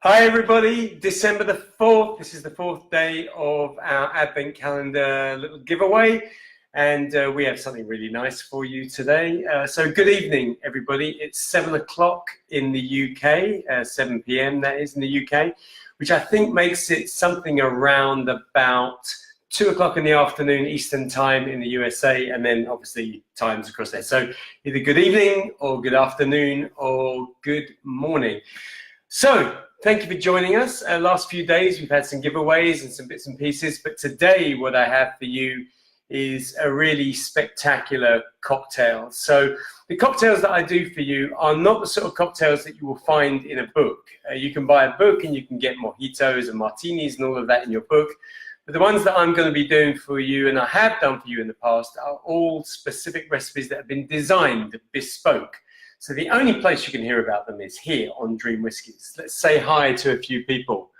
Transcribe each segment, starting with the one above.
Hi everybody, December the 4th. This is the 4th day of our Advent calendar little giveaway, and we have something really nice for you today. So good evening everybody. It's 7 o'clock in the UK, 7 p.m. that is in the UK, which I think makes it something around about 2 o'clock in the afternoon Eastern time in the USA, and then obviously times across there. So either good evening or good afternoon or good morning. So thank you for joining us. Last few days we've had some giveaways and some bits and pieces, but today what I have for you is a really spectacular cocktail. So the cocktails that I do for you are not the sort of cocktails that you will find in a book. You can buy a book and you can get mojitos and martinis and all of that in your book, but the ones that I'm going to be doing for you, and I have done for you in the past, are all specific recipes that have been designed bespoke. So the only place you can hear about them is here on Dream Whiskies. Let's say hi to a few people.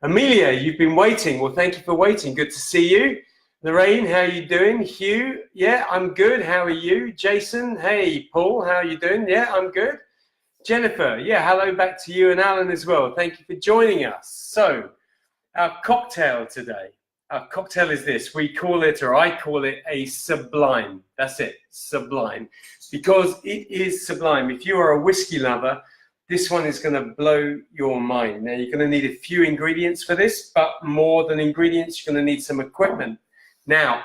Amelia, you've been waiting. Well, thank you for waiting. Good to see you. Lorraine, how are you doing? Hugh, yeah, I'm good. How are you? Jason, hey. Paul, how are you doing? Yeah, I'm good. Jennifer, yeah, hello back to you, and Alan as well. Thank you for joining us. So our cocktail today. Our cocktail is this. We call it, or I call it, a sublime. That's it, sublime. Because it is sublime. If you are a whiskey lover, this one is going to blow your mind. Now, you're going to need a few ingredients for this, but more than ingredients, you're going to need some equipment. Now,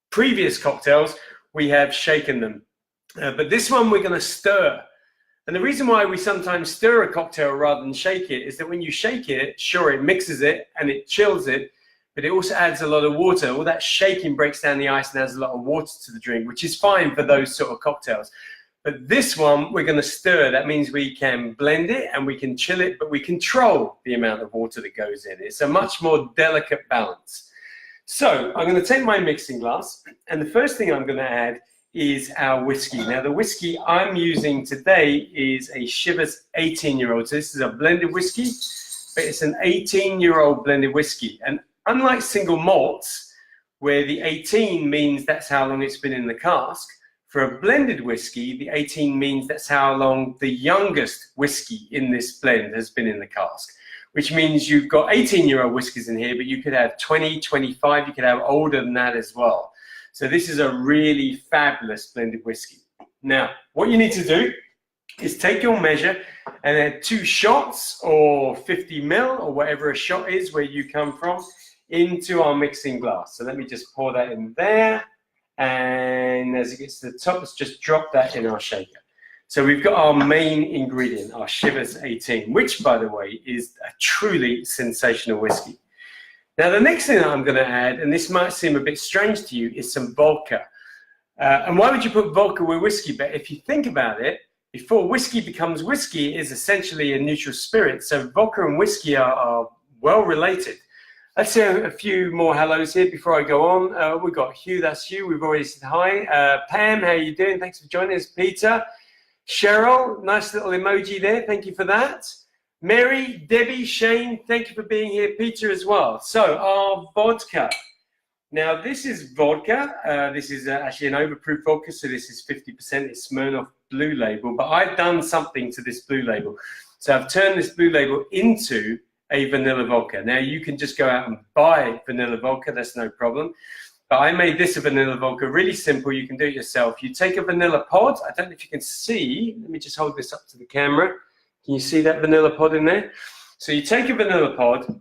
previous cocktails, we have shaken them. But this one, we're going to stir. And the reason why we sometimes stir a cocktail rather than shake it is that when you shake it, sure, it mixes it and it chills it, but it also adds a lot of water. All that shaking breaks down the ice and adds a lot of water to the drink, which is fine for those sort of cocktails. But this one, we're going to stir. That means we can blend it and we can chill it, but we control the amount of water that goes in. It's a much more delicate balance. So I'm going to take my mixing glass, and the first thing I'm going to add is our whiskey. Now, the whiskey I'm using today is a Chivas 18-year-old. So this is a blended whiskey, but it's an 18-year-old blended whiskey. And unlike single malts, where the 18 means that's how long it's been in the cask, for a blended whiskey, the 18 means that's how long the youngest whiskey in this blend has been in the cask, which means you've got 18-year-old whiskies in here, but you could have 20, 25, you could have older than that as well. So this is a really fabulous blended whiskey. Now, what you need to do is take your measure and add 2 shots or 50 ml or whatever a shot is where you come from into our mixing glass. So let me just pour that in there, and as it gets to the top, let's just drop that in our shaker. So we've got our main ingredient, our Chivas 18, which, by the way, is a truly sensational whiskey. Now, the next thing that I'm going to add, and this might seem a bit strange to you, is some vodka. And why would you put vodka with whiskey? But if you think about it, before whiskey becomes whiskey, it is essentially a neutral spirit. So vodka and whiskey are well related. Let's see a few more hellos here before I go on. We've got Hugh, that's you. We've already said hi. Pam, how are you doing? Thanks for joining us. Peter, Cheryl, nice little emoji there. Thank you for that. Mary, Debbie, Shane, thank you for being here. Peter as well. So our vodka. Now this is vodka. This is actually an overproof vodka, so this is 50%. It's Smirnoff Blue Label, but I've done something to this Blue Label. So I've turned this Blue Label into a vanilla vodka. Now you can just go out and buy vanilla vodka, that's no problem. But I made this a vanilla vodka, really simple, you can do it yourself. You take a vanilla pod, I don't know if you can see, let me just hold this up to the camera. Can you see that vanilla pod in there? So you take a vanilla pod,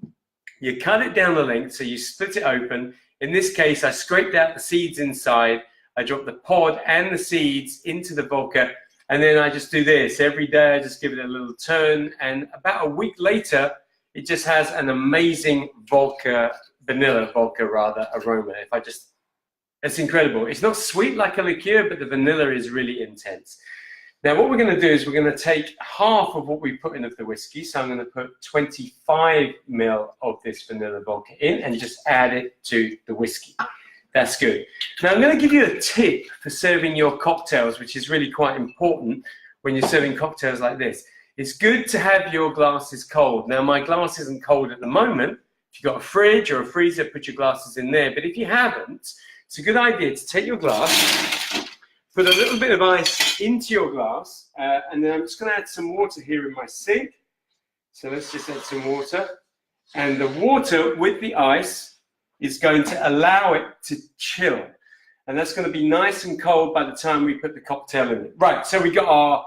you cut it down the length, so you split it open. In this case, I scraped out the seeds inside, I dropped the pod and the seeds into the vodka, and then I just do this. Every day I just give it a little turn, and about a week later, it just has an amazing vanilla vodka aroma. It's incredible. It's not sweet like a liqueur, but the vanilla is really intense. Now what we're going to do is we're going to take half of what we put in of the whiskey. So I'm going to put 25 ml of this vanilla vodka in and just add it to the whiskey. That's good. Now I'm going to give you a tip for serving your cocktails, which is really quite important when you're serving cocktails like this. It's good to have your glasses cold. Now, my glass isn't cold at the moment. If you've got a fridge or a freezer, put your glasses in there. But if you haven't, it's a good idea to take your glass, put a little bit of ice into your glass, and then I'm just going to add some water here in my sink. So let's just add some water. And the water with the ice is going to allow it to chill. And that's going to be nice and cold by the time we put the cocktail in it. Right, so we got our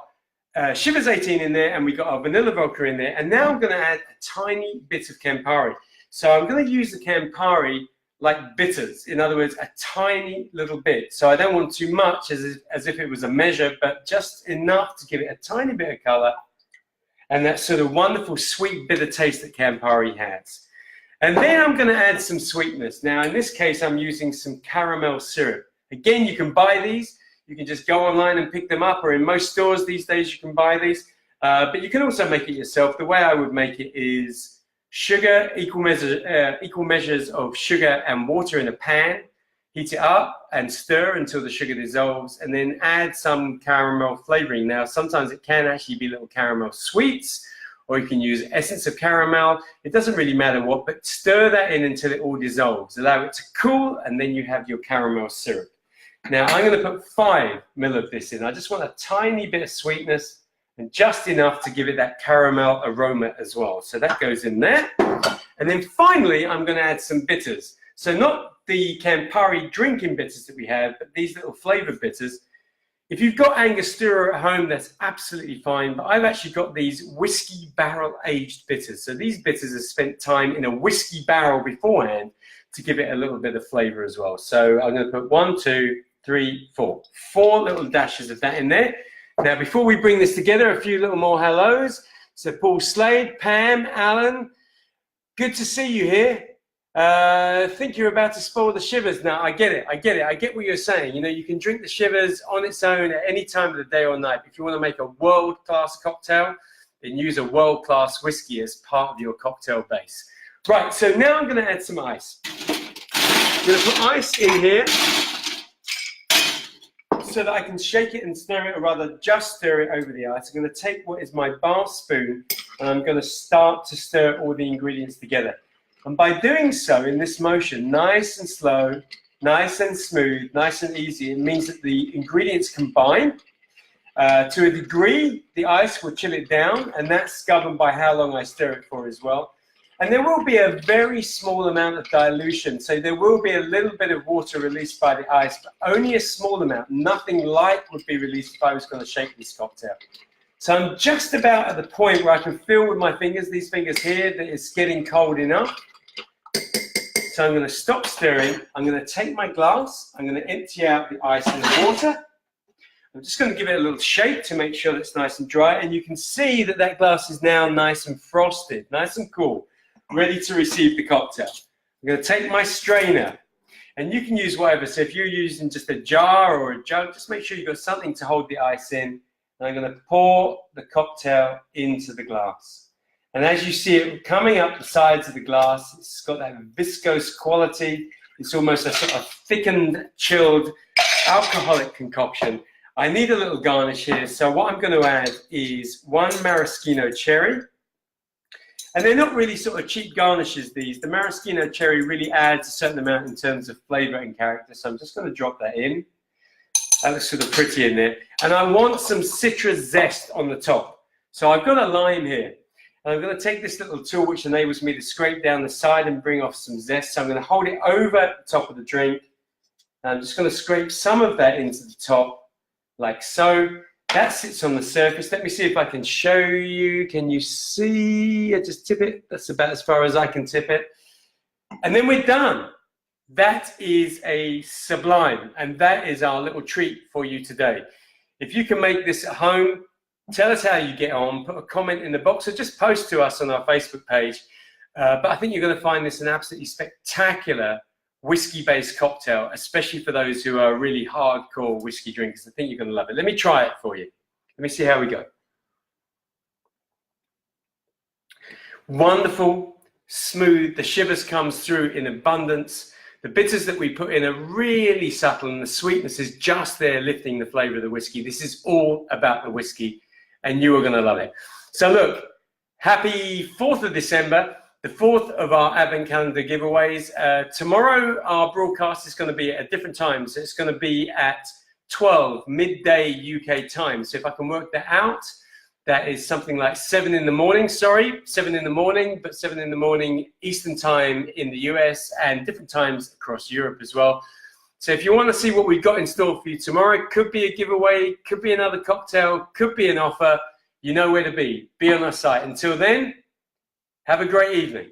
Chivas 18 in there, and we got our vanilla vodka in there. And now I'm going to add a tiny bit of Campari. So I'm going to use the Campari like bitters. In other words, a tiny little bit. So I don't want too much as if it was a measure, but just enough to give it a tiny bit of color and that sort of wonderful sweet bitter taste that Campari has. And then I'm going to add some sweetness. Now, in this case, I'm using some caramel syrup. Again, you can buy these. You can just go online and pick them up, or in most stores these days you can buy these. But you can also make it yourself. The way I would make it is sugar, equal measures of sugar and water in a pan. Heat it up and stir until the sugar dissolves, and then add some caramel flavoring. Now, sometimes it can actually be little caramel sweets, or you can use essence of caramel. It doesn't really matter what, but stir that in until it all dissolves. Allow it to cool, and then you have your caramel syrup. Now, I'm going to put 5 ml of this in. I just want a tiny bit of sweetness and just enough to give it that caramel aroma as well. So that goes in there. And then finally, I'm going to add some bitters. So not the Campari drinking bitters that we have, but these little flavored bitters. If you've got Angostura at home, that's absolutely fine. But I've actually got these whiskey barrel aged bitters. So these bitters have spent time in a whiskey barrel beforehand to give it a little bit of flavor as well. So I'm going to put 1, 2, 3, 4. 4 little dashes of that in there. Now, before we bring this together, a few little more hellos. So Paul Slade, Pam, Alan, good to see you here. Think you're about to spoil the Chivas. Now, I get it. I get what you're saying. You know, you can drink the Chivas on its own at any time of the day or night. If you want to make a world-class cocktail, then use a world-class whiskey as part of your cocktail base. Right, so now I'm going to add some ice. I'm going to put ice in here so that I can shake it and stir it, or rather just stir it over the ice. I'm going to take what is my bar spoon, and I'm going to start to stir all the ingredients together. And by doing so in this motion, nice and slow, nice and smooth, nice and easy, it means that the ingredients combine. To a degree, the ice will chill it down, and that's governed by how long I stir it for as well. And there will be a very small amount of dilution. So there will be a little bit of water released by the ice, but only a small amount. Nothing light would be released if I was going to shake this cocktail. So I'm just about at the point where I can feel with my fingers, these fingers here, that it's getting cold enough. So I'm going to stop stirring. I'm going to take my glass. I'm going to empty out the ice and the water. I'm just going to give it a little shake to make sure that it's nice and dry. And you can see that that glass is now nice and frosted, nice and cool, ready to receive the cocktail. I'm going to take my strainer, and you can use whatever. So if you're using just a jar or a jug, just make sure you've got something to hold the ice in. And I'm going to pour the cocktail into the glass. And as you see it coming up the sides of the glass, it's got that viscose quality. It's almost a sort of thickened, chilled, alcoholic concoction. I need a little garnish here. So what I'm going to add is 1 maraschino cherry. And they're not really sort of cheap garnishes, these. The maraschino cherry really adds a certain amount in terms of flavor and character. So I'm just going to drop that in. That looks sort of pretty in there. And I want some citrus zest on the top. So I've got a lime here. And I'm going to take this little tool which enables me to scrape down the side and bring off some zest. So I'm going to hold it over the top of the drink. And I'm just going to scrape some of that into the top, like so. That sits on the surface. Let me see if I can show you. Can you see? I just tip it. That's about as far as I can tip it. And then we're done. That is a sublime. And that is our little treat for you today. If you can make this at home, tell us how you get on. Put a comment in the box, or just post to us on our Facebook page. But I think you're going to find this an absolutely spectacular whiskey-based cocktail, especially for those who are really hardcore whiskey drinkers. I think you're going to love it. Let me try it for you. Let me see how we go. Wonderful, smooth. The Chivas comes through in abundance. The bitters that we put in are really subtle, and the sweetness is just there lifting the flavor of the whiskey. This is all about the whiskey, and you are going to love it. So look, happy 4th of December. The 4th of our Advent Calendar giveaways. Tomorrow, our broadcast is going to be at a different time. So it's going to be at 12, midday UK time. So if I can work that out, That is something like 7 in the morning, sorry, 7 in the morning, but 7 in the morning Eastern time in the US and different times across Europe as well. So if you want to see what we've got in store for you tomorrow, could be a giveaway, could be another cocktail, could be an offer, you know where to be. Be on our site. Until then, have a great evening.